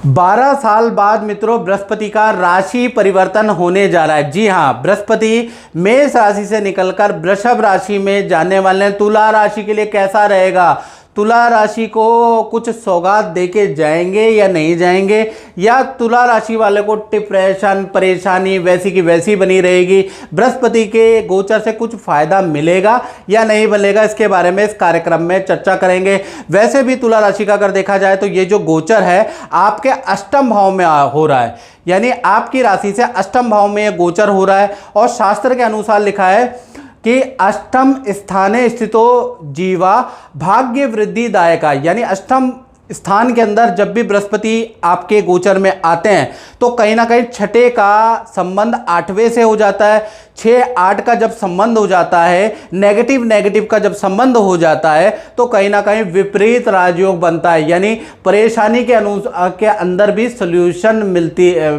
12 साल बाद मित्रों बृहस्पति का राशि परिवर्तन होने जा रहा है। जी हाँ, बृहस्पति मेष राशि से निकलकर वृषभ राशि में जाने वाले हैं। तुला राशि के लिए कैसा रहेगा? तुला राशि को कुछ सौगात देके जाएंगे या नहीं जाएंगे, या तुला राशि वाले को डिप्रेशन परेशानी वैसी की वैसी बनी रहेगी? बृहस्पति के गोचर से कुछ फायदा मिलेगा या नहीं मिलेगा, इसके बारे में इस कार्यक्रम में चर्चा करेंगे। वैसे भी तुला राशि का अगर देखा जाए तो ये जो गोचर है आपके अष्टम भाव में हो रहा है, यानी आपकी राशि से अष्टम भाव में यह गोचर हो रहा है। और शास्त्र के अनुसार लिखा है कि अष्टम स्थाने स्थितो जीवा भाग्य वृद्धिदायका, यानी अष्टम स्थान के अंदर जब भी बृहस्पति आपके गोचर में आते हैं तो कहीं ना कहीं छठे का संबंध आठवें से हो जाता है। 6-8 का जब संबंध हो जाता है, नेगेटिव का जब संबंध हो जाता है तो कहीं ना कहीं विपरीत राजयोग बनता है, यानी परेशानी के अंदर भी सॉल्यूशन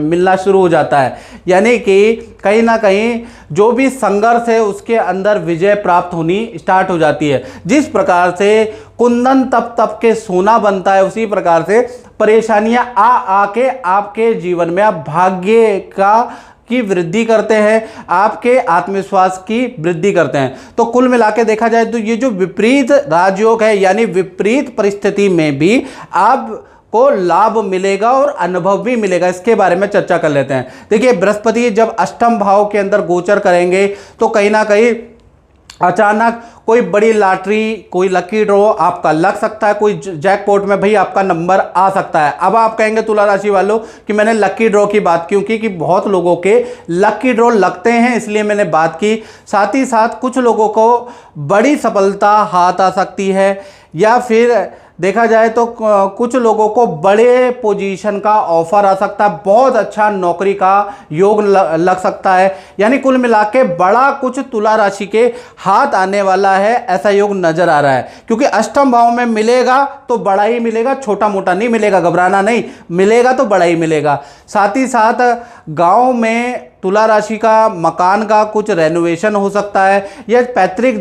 मिलना शुरू हो जाता है। यानी कि कहीं ना कहीं जो भी संघर्ष है उसके अंदर विजय प्राप्त होनी स्टार्ट हो जाती है। जिस प्रकार से कुंदन तप के सोना बनता है, उसी प्रकार से परेशानियां आके आपके जीवन में आप भाग्य की वृद्धि करते हैं, आपके आत्मविश्वास की वृद्धि करते हैं। तो कुल मिला के देखा जाए तो ये जो विपरीत राजयोग है, यानी विपरीत परिस्थिति में भी आप को लाभ मिलेगा और अनुभव भी मिलेगा। इसके बारे में चर्चा कर लेते हैं। देखिए, बृहस्पति जब अष्टम भाव के अंदर गोचर करेंगे तो कहीं ना कहीं अचानक कोई बड़ी लॉटरी, कोई लकी ड्रॉ आपका लग सकता है, कोई जैकपॉट में भाई आपका नंबर आ सकता है। अब आप कहेंगे तुला राशि वालों कि मैंने लकी ड्रॉ की बात क्यों की, कि बहुत लोगों के लकी ड्रॉ लगते हैं इसलिए मैंने बात की। साथ ही साथ कुछ लोगों को बड़ी सफलता हाथ आ सकती है, या फिर देखा जाए तो कुछ लोगों को बड़े पोजीशन का ऑफर आ सकता है, बहुत अच्छा नौकरी का योग लग सकता है। यानी कुल मिला के बड़ा कुछ तुला राशि के हाथ आने वाला है, ऐसा योग नजर आ रहा है। क्योंकि अष्टम भाव में मिलेगा तो बड़ा ही मिलेगा, छोटा मोटा नहीं मिलेगा, घबराना नहीं, मिलेगा तो बड़ा ही मिलेगा। साथ ही साथ गांव में तुला राशि का मकान का कुछ रेनोवेशन हो सकता है, या पैतृक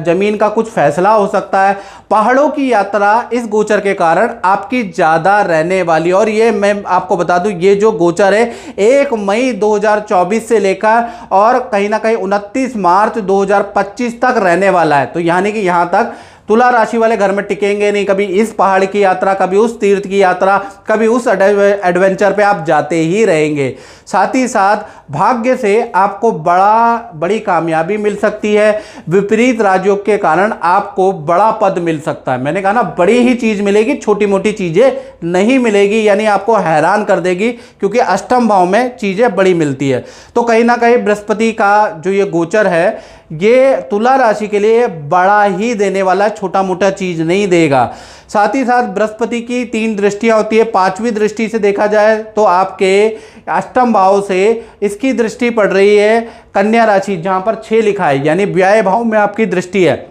जमीन का कुछ फैसला हो सकता है। पहाड़ों की यात्रा इस गोचर के कारण आपकी ज़्यादा रहने वाली, और ये मैं आपको बता दूं ये जो गोचर है 1 मई 2024 से लेकर और कहीं ना कहीं 29 मार्च 2025 तक रहने वाला है। तो यानी कि यहाँ तक तुला राशि वाले घर में टिकेंगे नहीं, कभी इस पहाड़ की यात्रा, कभी उस तीर्थ की यात्रा, कभी उस एडवेंचर पे आप जाते ही रहेंगे। साथ ही साथ भाग्य से आपको बड़ी कामयाबी मिल सकती है। विपरीत राजयोग के कारण आपको बड़ा पद मिल सकता है। मैंने कहा ना, बड़ी ही चीज मिलेगी, छोटी मोटी चीजें नहीं मिलेगी, यानी आपको हैरान कर देगी, क्योंकि अष्टम भाव में चीजें बड़ी मिलती है। तो कहीं ना कहीं बृहस्पति का जो ये गोचर है ये तुला राशि के लिए बड़ा ही देने वाला, छोटा मोटा चीज नहीं देगा। साथ ही साथ बृहस्पति की 3 दृष्टियां होती है। 5वीं दृष्टि से देखा जाए तो आपके अष्टम भाव से इसकी दृष्टि पड़ रही है कन्या राशि, जहां पर 6 लिखा है, यानी व्यय भाव में आपकी दृष्टि है।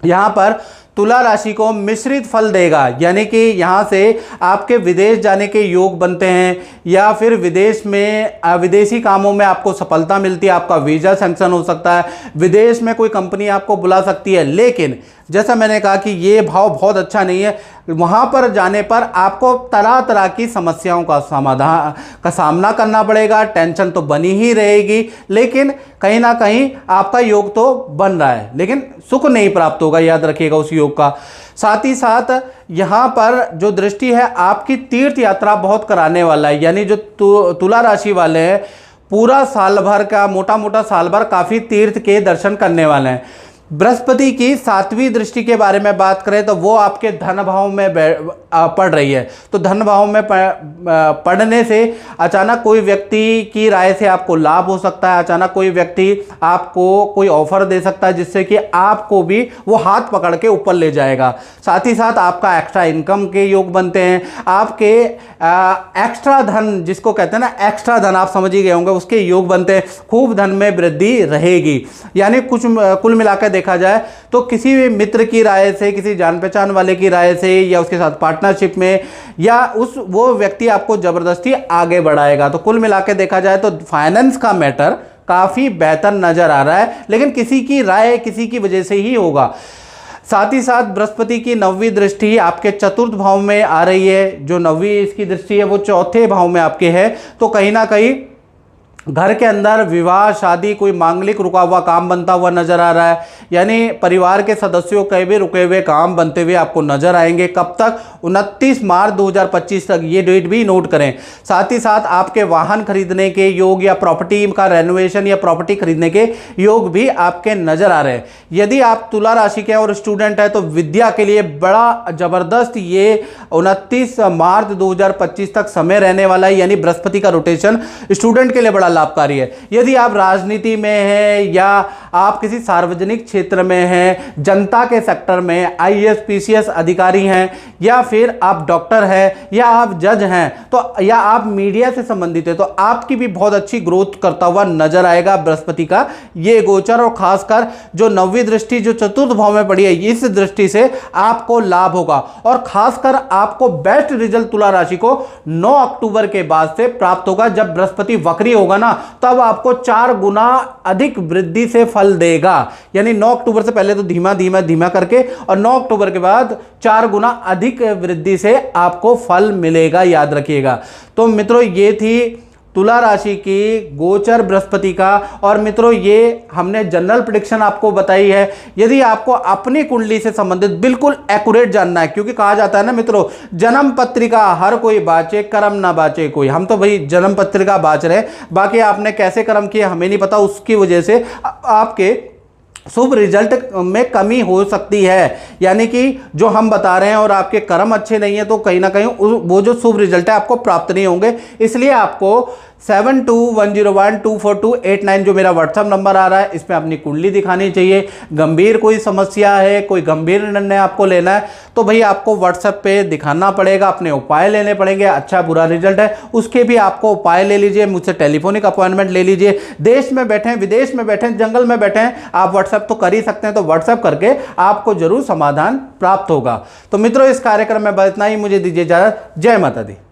यहां पर तुला राशि को मिश्रित फल देगा, यानी कि यहाँ से आपके विदेश जाने के योग बनते हैं, या फिर विदेशी कामों में आपको सफलता मिलती है, आपका वीज़ा सैंक्शन हो सकता है, विदेश में कोई कंपनी आपको बुला सकती है। लेकिन जैसा मैंने कहा कि ये भाव बहुत अच्छा नहीं है, वहाँ पर जाने पर आपको तरह तरह की समस्याओं का सामना करना पड़ेगा, टेंशन तो बनी ही रहेगी, लेकिन कहीं ना कहीं आपका योग तो बन रहा है, लेकिन सुख नहीं प्राप्त होगा, याद रखिएगा उस योग का। साथ ही साथ यहाँ पर जो दृष्टि है आपकी तीर्थ यात्रा बहुत कराने वाला है, यानी जो तुला राशि वाले हैं पूरा साल भर का, मोटा मोटा साल भर काफ़ी तीर्थ के दर्शन करने वाले हैं। बृहस्पति की 7वीं दृष्टि के बारे में बात करें तो वो आपके धन भाव में पड़ रही है। तो धन भाव में पढ़ने से अचानक कोई व्यक्ति की राय से आपको लाभ हो सकता है, अचानक कोई व्यक्ति आपको कोई ऑफर दे सकता है जिससे कि आपको भी वो हाथ पकड़ के ऊपर ले जाएगा। साथ ही साथ आपका एक्स्ट्रा इनकम के योग बनते हैं, आपके एक्स्ट्रा धन जिसको कहते हैं ना, एक्स्ट्रा धन आप समझ ही गए होंगे, उसके योग बनते हैं। खूब धन में वृद्धि रहेगी। यानी कुल मिलाकर देखा जाए तो किसी भी मित्र की राय से, किसी जान पहचान वाले की राय से, या उसके साथ पार्टनरशिप में, या वो व्यक्ति आपको जबरदस्ती आगे बढ़ाएगा। तो कुल मिलाकर देखा जाए तो फाइनेंस का मैटर काफ़ी बेहतर नज़र आ रहा है, लेकिन किसी की राय किसी की वजह से ही होगा। साथ ही साथ बृहस्पति की 9वीं दृष्टि आपके चतुर्थ भाव में आ रही है। जो 9वीं इसकी दृष्टि है वो चौथे भाव में आपके है, तो कहीं ना कहीं घर के अंदर विवाह शादी कोई मांगलिक रुका हुआ काम बनता हुआ नजर आ रहा है, यानी परिवार के सदस्यों के भी रुके हुए काम बनते हुए आपको नजर आएंगे। कब तक? 29 मार्च 2025 तक, ये डेट भी नोट करें। साथ ही साथ आपके वाहन खरीदने के योग या प्रॉपर्टी का रेनोवेशन या प्रॉपर्टी खरीदने के योग भी आपके नजर आ रहे हैं। यदि आप तुला राशि के और स्टूडेंट है तो विद्या के लिए बड़ा जबरदस्त ये 29 मार्च 2025 तक समय रहने वाला है, यानी बृहस्पति का रोटेशन स्टूडेंट के लिए बड़ा लाभकारी है। यदि आप राजनीति में हैं या आप किसी सार्वजनिक क्षेत्र में हैं, जनता के सेक्टर में आईएएस पीसीएस अधिकारी हैं, या फिर आप डॉक्टर हैं, या आप जज हैं, तो या आप मीडिया से संबंधित है, तो आपकी भी बहुत अच्छी ग्रोथ करता हुआ नजर आएगा बृहस्पति का ये गोचर। और खासकर जो 9वीं दृष्टि जो चतुर्थ भाव में पड़ी है, इस दृष्टि से आपको लाभ होगा। और खासकर आपको बेस्ट रिजल्ट तुला राशि को 9 अक्टूबर के बाद से प्राप्त होगा। जब बृहस्पति वक्री होगा ना, तब आपको 4 गुना अधिक वृद्धि से फल देगा। यानी 9 अक्टूबर से पहले तो धीमा धीमा धीमा करके, और 9 अक्टूबर के बाद 4 गुना अधिक वृद्धि से आपको फल मिलेगा, याद रखिएगा। तो मित्रों ये थी तुला राशि की गोचर बृहस्पति का। और मित्रों ये हमने जनरल प्रेडिक्शन आपको बताई है। यदि आपको अपनी कुंडली से संबंधित बिल्कुल एक्यूरेट जानना है, क्योंकि कहा जाता है ना मित्रों, जन्म पत्रिका हर कोई बाचे, कर्म ना बाचे कोई। हम तो भाई जन्म पत्रिका बाच रहे हैं, बाकी आपने कैसे कर्म किए हमें नहीं पता, उसकी वजह से आपके शुभ रिजल्ट में कमी हो सकती है। यानी कि जो हम बता रहे हैं और आपके कर्म अच्छे नहीं है, तो कहीं ना कहीं वो जो शुभ रिजल्ट है आपको प्राप्त नहीं होंगे। इसलिए आपको 7210124289 जो मेरा व्हाट्सएप नंबर आ रहा है, इसमें अपनी कुंडली दिखानी चाहिए। गंभीर कोई समस्या है, कोई गंभीर निर्णय आपको लेना है, तो भाई आपको व्हाट्सएप पे दिखाना पड़ेगा, अपने उपाय लेने पड़ेंगे। अच्छा बुरा रिजल्ट है उसके भी आपको उपाय ले लीजिए, मुझसे टेलीफोनिक अपॉइंटमेंट ले लीजिए। देश में बैठे हैं, विदेश में बैठे हैं, जंगल में बैठे हैं, आप व्हाट्सएप तो कर ही सकते हैं, तो व्हाट्सएप करके आपको जरूर समाधान प्राप्त होगा। तो मित्रों इस कार्यक्रम में बस इतना ही, मुझे दीजिए इजाजत। जय माता दी।